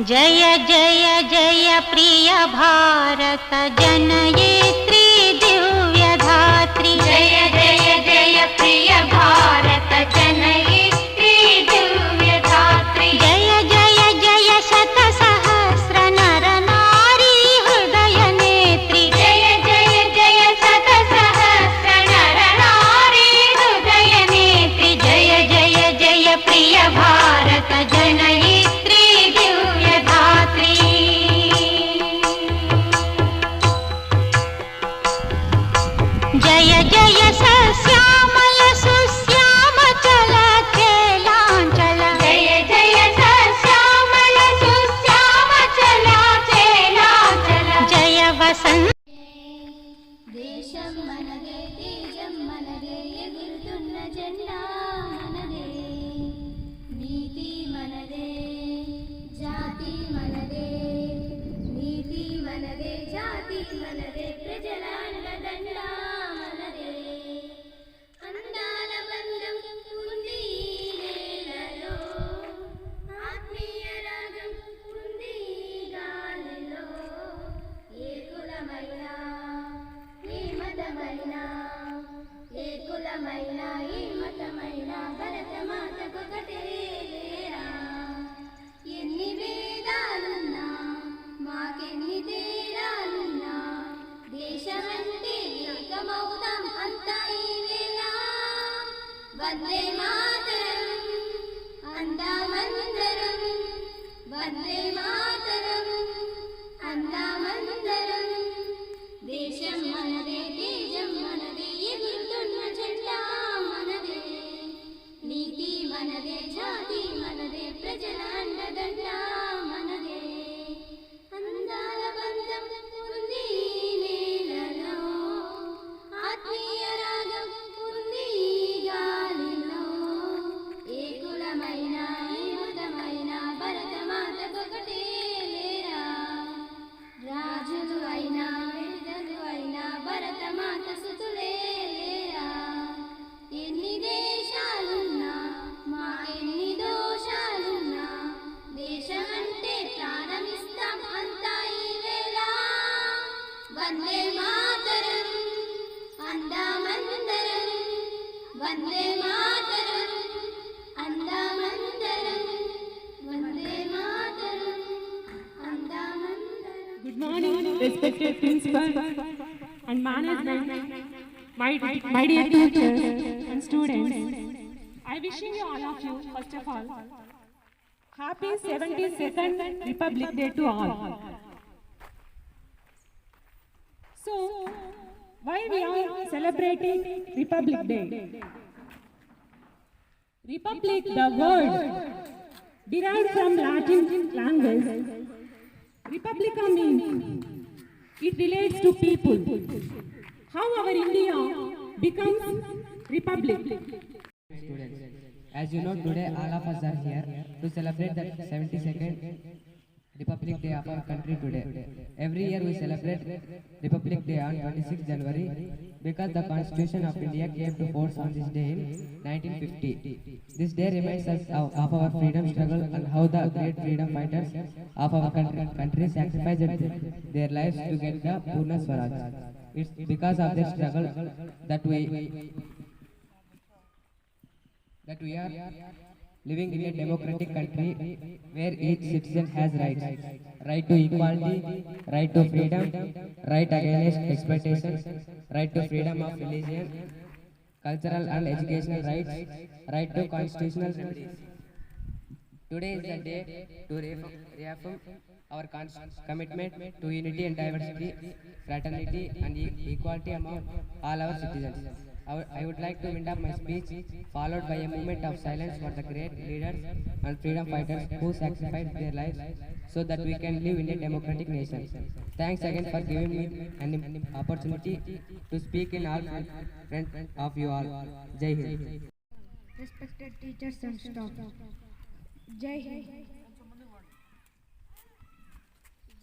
जय जय जय प्रिय भारत जनयित्री दिव्य धात्री। जय जय जय प्रिय भारत जनयित्री दिव्य धात्री। जय जय जय शत सहस्र नर नारी हृदय नेत्री। जय जय जय शत सहस्र नर नारी हृदय नेत्री। जय जय जय प्रिय भारत जनयित्री जय जय सश्यामल सुश्याम चल चेलांचल। जय जय सश्यामल सुश्याम चल चेलांचल। जय वसंत देशं मनदे तेजं मनदे ఎగురుతున్న జెండా మనదే నీతి మనదే జాతి మనదే నీతి మనదే జాతి మనదే ప్రజల అండదండ మనదే అందాల బంధం ఉంది నేలలో ఆత్మీయ రాగం ఉంది గాలిలో ఏ కులమైనా ఏ మతమైనా ఏ కులమైనా ఏ మతమైనా భరతమాతకొకటే లేరా ఎన్ని వేదాలున్నా మాకెన్ని తేడాలున్నా దేశమంటే ఏకమౌదాం అంతా ఈ వేళ వందే మాతరం అందామందరం వందే మాతరం అందామందరం దేశం మనదే తేజం మనదే ఎగురుతున్న జెండా మనదే నీతి మనదే జాతి మనదే ప్రజల అండదండ మనదే అందాల బంధం ఉంది నేలలో ఆత్మీయ రాగం ఉంది గాలిలో ఏ కులమైనా ఏ మతమైనా భరతమాతకొకటే లేరా రాజులు అయినా విడుదలు అయినా భరతమాత సుతులే లేరా ఎన్ని దేశాలున్నా మా ఎన్ని దోషాలున్నా దేశమంటే ప్రాణమిస్తాం అంతా ఈ వేళ Vande Mataram అందామందరం Vande Mataram అందామందరం Vande Mataram అందామందరం. Good morning, respected principal and management, my dear teachers and students. I wishing you all of you, first of all, happy 72nd Republic Day to all. So, why we are celebrating Republic Day? Republic, the word derived from Latin language. Republica means it relates to people. How our India becomes republic. Students, as you know, today all of us are here to celebrate the 72nd Republic Day of our country today. Every year we celebrate Republic Day on 26 January because the Constitution of India came to force on this day in 1950. This day reminds us of our freedom struggle and how the great freedom fighters of our country sacrificed their lives to get the Purna Swaraj. It's because of their struggle that we are living in a democratic country where each citizen has rights. Right to equality, right to freedom, right against exploitation, right to freedom of religion, cultural and educational rights, right to constitutional remedies. Today is the day to reaffirm our commitment to unity and diversity, fraternity and equality among all our citizens. I would like to wind up my speech, followed by a moment of silence for the great leaders and freedom fighters who sacrificed their lives so that we can live in a democratic nation. Thanks again for giving me an opportunity to speak in all front of you all. Jai Hind. Respected teachers and staff, Jai Hind.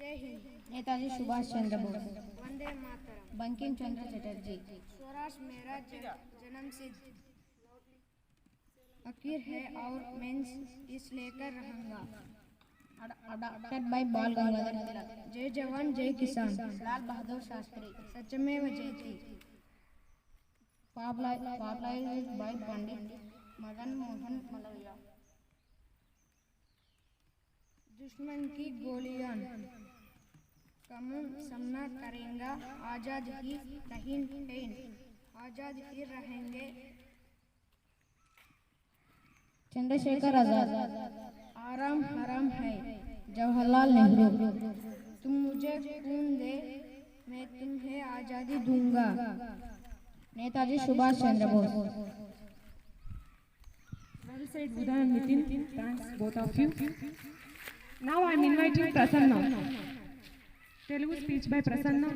जय हिंद। नेताजी सुभाष चंद्र बोस, वंदे मातरम। बंकिम चंद्र चटर्जी। स्वराज मेरा जन्म सिद्ध फकीर है और मैं इस लेकर रहूंगा। adopted by Bal Gangadhar Tilak, जय जवान जय किसान, Lal Bahadur Shastri, सत्यमेव जयते, popularized by Pandit Madan Mohan Malviya. दुश्मन की गोलियां कम सामना करेंगे, आजाद ही रहेंगे, आजाद ही रहेंगे, Chandrasekhar Azad, आराम हराम है, Jawaharlal Nehru, तुम मुझे खून दे, मैं तुम्हें आजादी दूंगा, Netaji Subhash Chandra Bose. Well said, Buddha and Nitin. Thanks, both of you. Now I am inviting Prasanna. Telugu speech by Prasanna.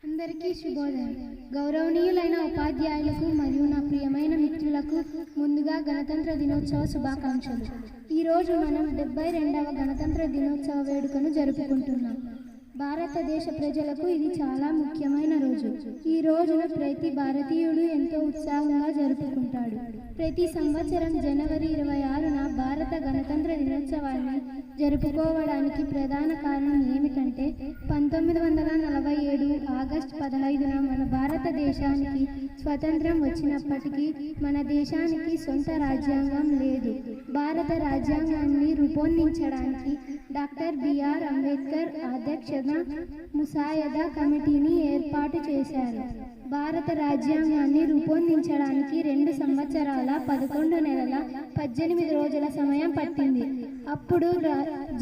అందరికీ శుభోదయం. గౌరవనీయులైన ఉపాధ్యాయులకు మరియు నా ప్రియమైన మిత్రులకు ముందుగా గణతంత్ర దినోత్సవ శుభాకాంక్షలు. ఈరోజు మనం 72వ గణతంత్ర దినోత్సవ వేడుకను జరుపుకుంటున్నాం. భారతదేశ ప్రజలకు ఇది చాలా ముఖ్యమైన రోజు. ఈ రోజున ప్రతి భారతీయుడు ఎంతో ఉత్సాహంగా జరుపుకుంటాడు. ప్రతి సంవత్సరం జనవరి 26న భారత గణతంత్ర దినోత్సవాన్ని జరుపుకోవడానికి ప్రధాన కారణం ఏమిటంటే 1947 ఆగస్టు 15న మన భారతదేశానికి స్వతంత్రం వచ్చినప్పటికీ మన దేశానికి సొంత రాజ్యాంగం లేదు. భారత రాజ్యాంగాన్ని రూపొందించడానికి డాక్టర్ బిఆర్ అంబేద్కర్ అధ్యక్షతన ముసాయదా కమిటీని ఏర్పాటు చేశారు. భారత రాజ్యాంగాన్ని రూపొందించడానికి 2 సంవత్సరాల 11 నెలల 18 రోజుల సమయం పట్టింది. అప్పుడు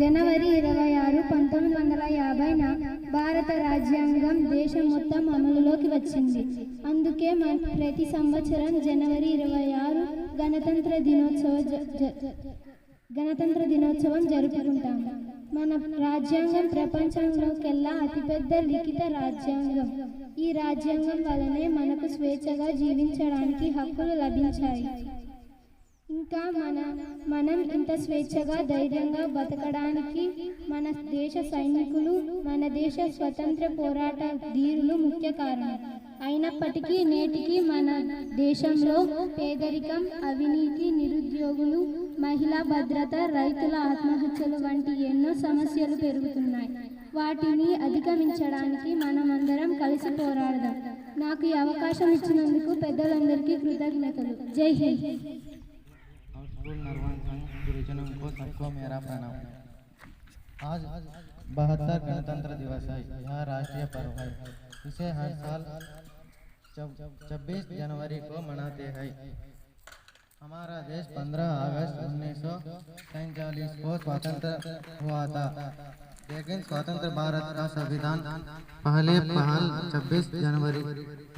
జనవరి 26, 1950న భారత రాజ్యాంగం దేశం మొత్తం అమలులోకి వచ్చింది. అందుకే ప్రతి సంవత్సరం జనవరి 26 గణతంత్ర దినోత్సవం జరుపుకుంటాము. మన రాజ్యాంగం ప్రపంచంలోకెల్లా అతిపెద్ద లిఖిత రాజ్యాంగం. ఈ రాజ్యాంగం వలనే మనకు స్వేచ్ఛగా జీవించడానికి హక్కులు లభించాయి. ఇంకా మనం ఇంత స్వేచ్ఛగా ధైర్యంగా బతకడానికి మన దేశ సైనికులు, మన దేశ స్వతంత్ర పోరాట ధీరులు ముఖ్య కారణం. అయినప్పటికీ నేటికి మన దేశంలో పేదరికం, అవినీతి, నిరుద్యోగులు, మహిళా భద్రత, రైతుల ఆత్మహత్యలు వంటి ఎన్నో సమస్యలు పెరుగుతున్నాయి. వాటిని అధిగమించడానికి మనమందరం కలిసి పోరాడదాం. నాకు ఈ అవకాశం ఇచ్చినందుకు పెద్దలందరికీ కృతజ్ఞతలు. జై హింద్. स्कूल नरवान संघ गुरुजनों को सबको मेरा प्रणाम। आज 72 गणतंत्र दिवस है। यह राष्ट्रीय पर्व है। इसे हर साल 26 जनवरी को मनाते हैं। हमारा देश 15 अगस्त 1947 को स्वतंत्र हुआ था, लेकिन स्वतंत्र भारत का संविधान पहल 26 जनवरी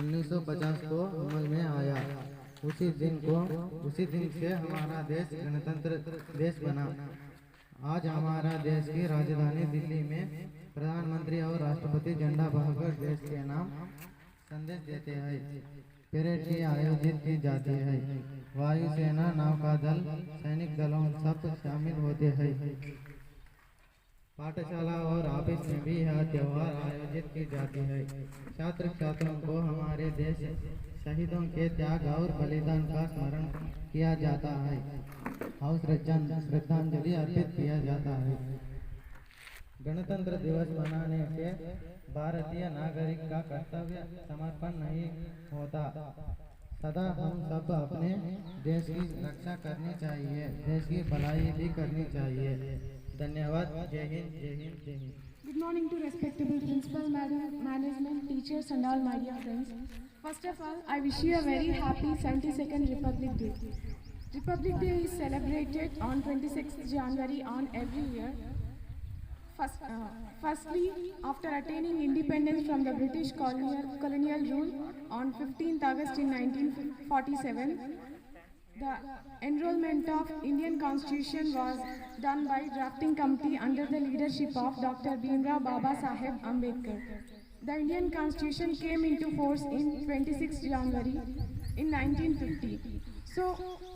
1950 को अमल में आया। उसी दिन से हमारा देश गणतंत्र देश बना। आज हमारा देश की राजधानी दिल्ली में प्रधानमंत्री और राष्ट्रपति झंडा बहाकर देश के नाम संदेश देते हैं। परेड की आयोजित की जाती है। वायुसेना, नौकादल, सैनिक दलों सब शामिल होते हैं। पाठशाला और ऑफिस में भी यह त्योहार आयोजित की जाती है। छात्र छात्राओं को हमारे देश शहीदों के त्याग और बलिदान का स्मरण किया जाता है और श्रद्धांजलि अर्पित किया जाता है। गणतंत्र दिवस मनाने से भारतीय नागरिक का कर्तव्य समर्पण नहीं होता। सदा हम सब अपने देश की रक्षा करनी चाहिए, देश की भलाई भी करनी चाहिए। धन्यवाद। जय हिंद, जय हिंद, जय Hind. Good morning to respectable principal, madam, management, teachers and all my dear friends. First of all, I wish you a very happy 72nd Republic Day. Republic Day is celebrated on 26th January on every year. Firstly, after attaining independence from the British colonial rule on 15th August in 1947, the enrollment of Indian Constitution was done by drafting committee under the leadership of Dr. Bhimrao Baba Saheb Ambedkar. The Indian Constitution came into force in 26 January in 1950. So,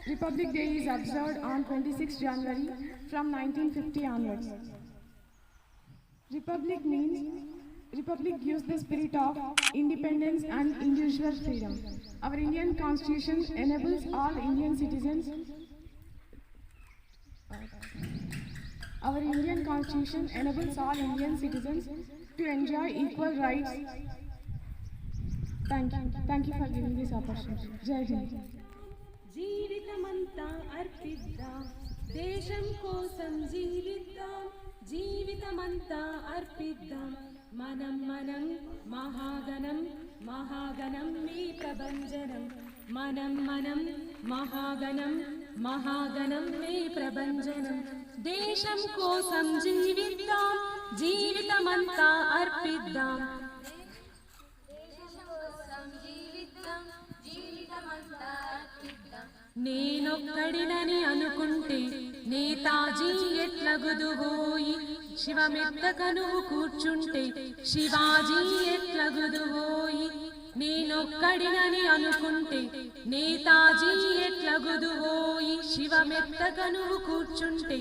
Republic Day is observed on 26 January from 1950 onwards. Republic means Republic gives the spirit of independence and individual freedom. Our Indian Constitution enables all Indian citizens. Our Indian Constitution enables all Indian citizens to enjoy equal rights. Thank you for giving this opportunity. Jai Hind. జీవితమంతా అర్పిద్దాం దేశం కోసం జీవిద్దాం జీవితమంతా అర్పిద్దాం మనం మహాగణం మహాగణం మీ ప్రభంజనం మనం మహాగణం మహాగణం మీ ప్రభంజనం దేశం కోసం జీవిద్దాం జీవితమంతా అర్పిద్దాం నేనొక్కడినని అనుకుంటే నేతాజీ ఎట్లగుదువోయి శివమెత్తకను కూర్చుంటే శివాజీ ఎట్లగుదువోయి నేనొక్కడినని అనుకుంటే నేతాజీ ఎట్లగుదువోయి శివమెత్తకను కూర్చుంటే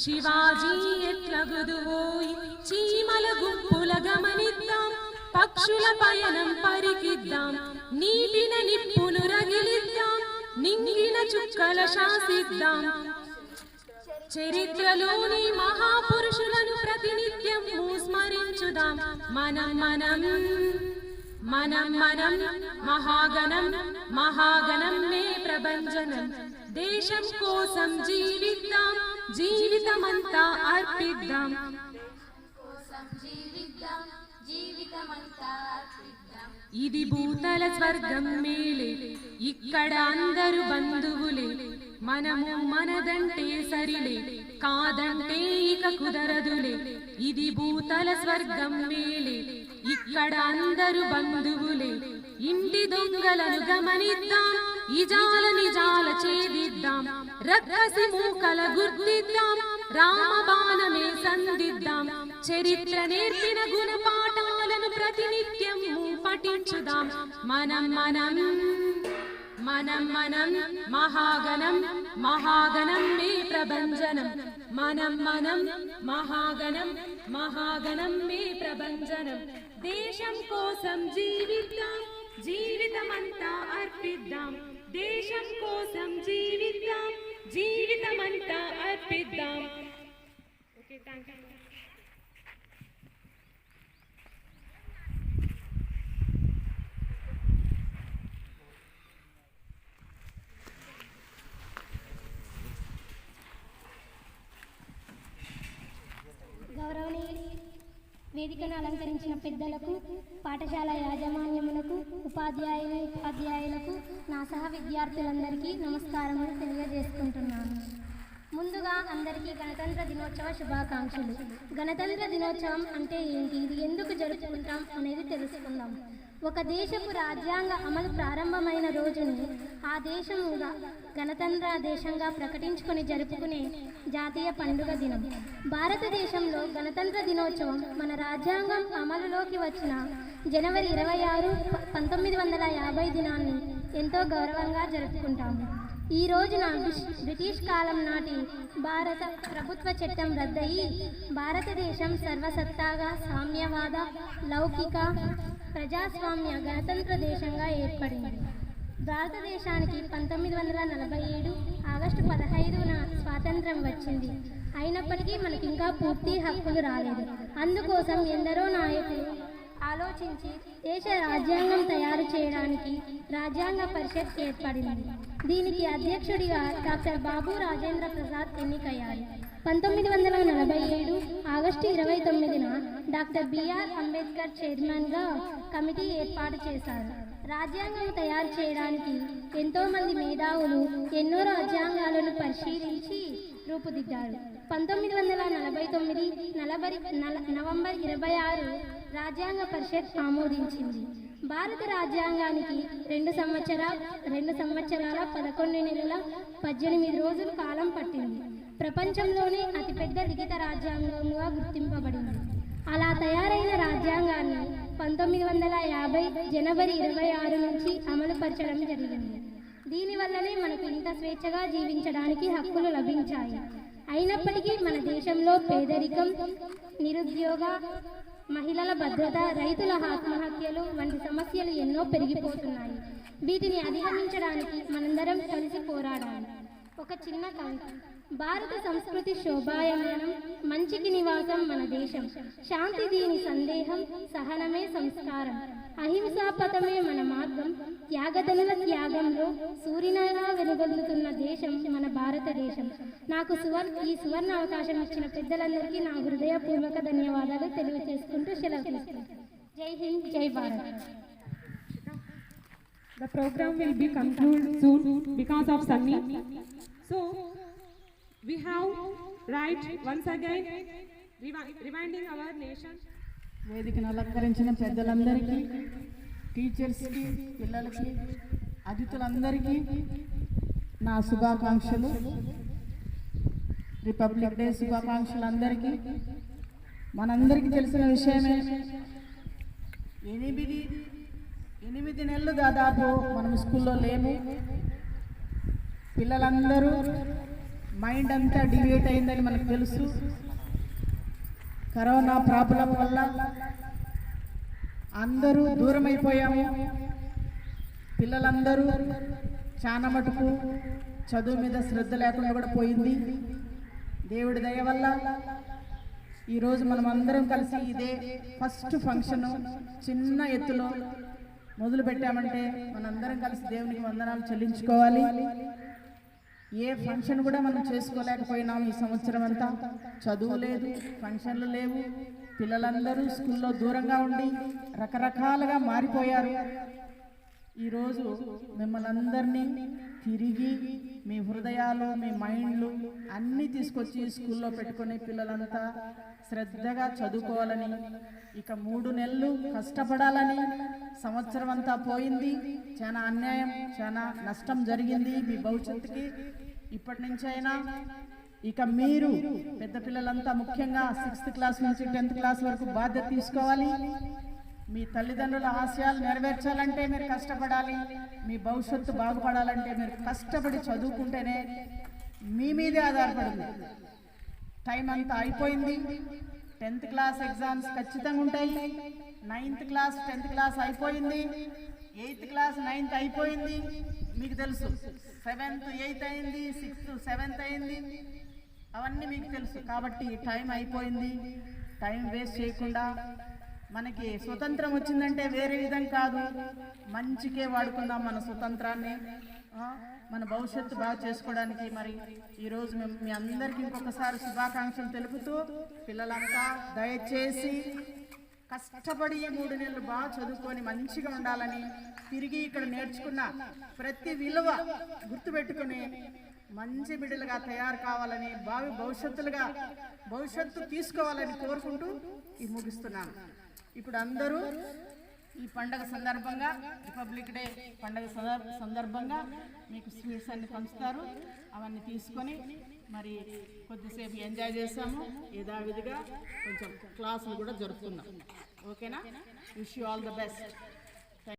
శివాజీ ఎట్లగుదువోయి చీమల గుంపుల గమనిద్దాం పక్షుల పయనం పరికిద్దాం నీటిన నిప్పును రగిలిద్దాం నింగిన చుక్కల శాసిద్దాం చరిత్రలోని మహాపురుషులను ప్రతినిత్యం స్మరించుదాం మనం మహాగణం మహాగణం మే ప్రభంజనం దేశం కోసం జీవిద్దాం జీవితమంతా అర్పిద్దాం ఇది భూతల స్వర్గం మేలే ఇక్కడ అందరు బంధువులే మనము మనదంటే సరిలే కాదంటే ఇక కుదరదులే ఇది భూతల స్వర్గం మేలే ఇక్కడ అందరు బంధువులే ఇంటి దొంగలను గమనిద్దాం ఇజాల నిజాల ఛేదిద్దాం రక్కసి మూకల గుర్తిద్దాం రామబాణమే సంధిద్దాం చరిత్ర నేర్పిన గుణపాఠాలను ప్రతినిత్యం పఠించుదాం మనం మహాగణం మహాగణం మే ప్రభంజనం మనం మహాగణం మహాగణం మే ప్రభంజనం దేశం కోసం జీవిద్దాం జీవితమంతా అర్పిద్దాం దేశం కోసం జీవిద్దాం జీవితమంతా అర్పిద్దాం. Okay, thank you. గౌరవనీయులు, వేదికను అలంకరించిన పెద్దలకు, పాఠశాల యాజమాన్యములకు, ఉపాధ్యాయులకు, నా సహ విద్యార్థులందరికీ నమస్కారములు తెలియజేసుకుంటున్నాను. ముందుగా అందరికీ గణతంత్ర దినోత్సవ శుభాకాంక్షలు. గణతంత్ర దినోత్సవం అంటే ఏంటి, ఇది ఎందుకు జరుపుకుంటాం అనేది తెలుసుకుందాం. ఒక దేశపు రాజ్యాంగ అమలు ప్రారంభమైన రోజుని ఆ దేశముగా గణతంత్ర దేశంగా ప్రకటించుకొని జరుపుకునే జాతీయ పండుగ దినం. భారతదేశంలో గణతంత్ర దినోత్సవం మన రాజ్యాంగం అమలులోకి వచ్చిన జనవరి 26, 1950 దినాన్ని ఎంతో గౌరవంగా జరుపుకుంటాము. ఈ రోజున బ్రిటిష్ కాలం నాటి భారత ప్రభుత్వ చట్టం రద్దయి భారతదేశం సర్వసత్తాగా సామ్యవాద, లౌకిక, ప్రజాస్వామ్య గణతంత్ర దేశంగా ఏర్పడింది. భారతదేశానికి 1947 ఆగస్టు 15న స్వాతంత్రం వచ్చింది. అయినప్పటికీ మనకి ఇంకా పూర్తి హక్కులు రాలేదు. అందుకోసం ఎందరో నాయకులు ఆలోచించి దేశ రాజ్యాంగం తయారు చేయడానికి రాజ్యాంగ పరిషత్ ఏర్పడింది. దీనికి అధ్యక్షుడిగా డాక్టర్ బాబు రాజేంద్ర ప్రసాద్ ఎన్నికయ్యారు. 1947 ఆగస్టు 29న డాక్టర్ బిఆర్ అంబేద్కర్ చైర్మన్గా కమిటీ ఏర్పాటు చేశారు. రాజ్యాంగం తయారు చేయడానికి ఎంతోమంది మేధావులు ఎన్నో రాజ్యాంగాలను పరిశీలించి రూపుదిద్దారు. 1949 నవంబర్ 26 రాజ్యాంగ పరిషత్ ఆమోదించింది. భారత రాజ్యాంగానికి 2 సంవత్సరాల 11 నెలల 18 రోజుల కాలం పట్టింది. ప్రపంచంలోనే అతిపెద్ద లిఖిత రాజ్యాంగంగా గుర్తింపబడింది. అలా తయారైన రాజ్యాంగాన్ని 1950 జనవరి 26 నుంచి అమలుపరచడం జరిగింది. దీనివల్లనే మనకు ఇంత స్వేచ్ఛగా జీవించడానికి హక్కులు లభించాయి. అయినప్పటికీ మన దేశంలో పేదరికం, నిరుద్యోగ, మహిళల భద్రత, రైతుల ఆత్మహత్యలు వంటి సమస్యలు ఎన్నో పెరిగిపోతున్నాయి. వీటిని అధిగమించడానికి మనందరం కలిసి పోరాడాలి. ఒక చిన్న కవిత. భారత సంస్కృతి శోభాయమానం, మంచికి నివాసం మన దేశం. శాంతి దీని సందేహం, సహనమే సంస్కారం. అహింసా పథమే మన మార్గం. త్యాగదనుల త్యాగంలో సూర్యునిలా వెలుగొందుతున్న దేశం మన భారతదేశం. నాకు ఈ సువర్ణ అవకాశం ఇచ్చిన పెద్దలందరికీ నా హృదయపూర్వక ధన్యవాదాలు తెలియజేసుకుంటూ సెలవు తీసుకుంటాను. జై హింద్, జై Bharat. The program will be concluded soon because of Sunny. So, we have right once again reminding our nation. వేదికను అలంకరించిన పెద్దలందరికీ, టీచర్స్కి, పిల్లలకి, అతిథులందరికీ నా శుభాకాంక్షలు. రిపబ్లిక్ డే శుభాకాంక్షలు అందరికీ. మనందరికీ తెలిసిన విషయమే, 8 నెలలు దాదాపు మనం స్కూల్లో లేము. పిల్లలందరూ మైండ్ అంతా డివేట్ అయిందని మనకు తెలుసు. కరోనా ప్రాబ్లం వల్ల అందరూ దూరం అయిపోయాము. పిల్లలందరూ చాలా మటుకు చదువు మీద శ్రద్ధ లేకుండా కూడా పోయింది. దేవుడి దయ వల్ల ఈరోజు మనం అందరం కలిసి ఇదే ఫస్ట్ ఫంక్షన్ చిన్న ఎత్తులో మొదలు పెట్టామంటే మనందరం కలిసి దేవునికి వందనాలు చెల్లించుకోవాలి. ఏ ఫంక్షన్ కూడా మనం చేసుకోలేకపోయినాం ఈ సంవత్సరం అంతా. చదువు లేదు, ఫంక్షన్లు లేవు, పిల్లలందరూ స్కూల్లో దూరంగా ఉండి రకరకాలుగా మారిపోయారు. ఈరోజు మిమ్మల్ని అందరినీ తిరిగి మీ హృదయాలు, మీ మైండ్లు అన్నీ తీసుకొచ్చి స్కూల్లో పెట్టుకొని పిల్లలంతా శ్రద్ధగా చదువుకోవాలని, ఇక 3 నెలలు కష్టపడాలని. సంవత్సరం అంతా పోయింది, చాలా అన్యాయం, చాలా నష్టం జరిగింది మీ భవిష్యత్తుకి. ఇప్పటి నుంచి అయినా ఇక మీరు పెద్ద పిల్లలంతా ముఖ్యంగా 6th క్లాస్ నుంచి 10th క్లాస్ వరకు బాధ్యత తీసుకోవాలి. మీ తల్లిదండ్రుల ఆశయాలు నెరవేర్చాలంటే మీరు కష్టపడాలి. మీ భవిష్యత్తు బాగుపడాలంటే మీరు కష్టపడి చదువుకుంటేనే మీ మీదే ఆధారపడింది. టైం అంతా అయిపోయింది. 10th క్లాస్ ఎగ్జామ్స్ ఖచ్చితంగా ఉంటాయి. 9th క్లాస్ 10th క్లాస్ అయిపోయింది. 8th క్లాస్ 9th అయిపోయింది. మీకు తెలుసు 7th 8th అయింది, 6th 7th అయింది, అవన్నీ మీకు తెలుసు. కాబట్టి టైం అయిపోయింది. టైం వేస్ట్ చేయకుండా మనకి స్వతంత్రం వచ్చిందంటే వేరే విధంగా కాదు, మంచికే వాడుకుందాం మన స్వతంత్రాన్ని, మన భవిష్యత్తు బాగా చేసుకోవడానికి. మరి ఈరోజు మేము మీ అందరికీ ఇంకొకసారి శుభాకాంక్షలు తెలుపుతూ, పిల్లలంతా దయచేసి కష్టపడి 3 నెలలు బాగా చదువుకొని మంచిగా ఉండాలని, తిరిగి ఇక్కడ నేర్చుకున్న ప్రతి విలువ గుర్తుపెట్టుకుని మంచి బిడ్డలుగా తయారు కావాలని, భవిష్యత్తు తీసుకోవాలని కోరుకుంటూ ఈ ముగిస్తున్నాను. ఇప్పుడు అందరూ ఈ పండగ సందర్భంగా, రిపబ్లిక్ డే పండగ సందర్భంగా మీకు స్వీట్స్ అన్ని పంచుతారు. అవన్నీ తీసుకొని మరి కొద్దిసేపు ఎంజాయ్ చేసాము. యథావిధిగా కొంచెం క్లాసులు కూడా జరుపుకున్నాం. ఓకేనా? Wish you all the best.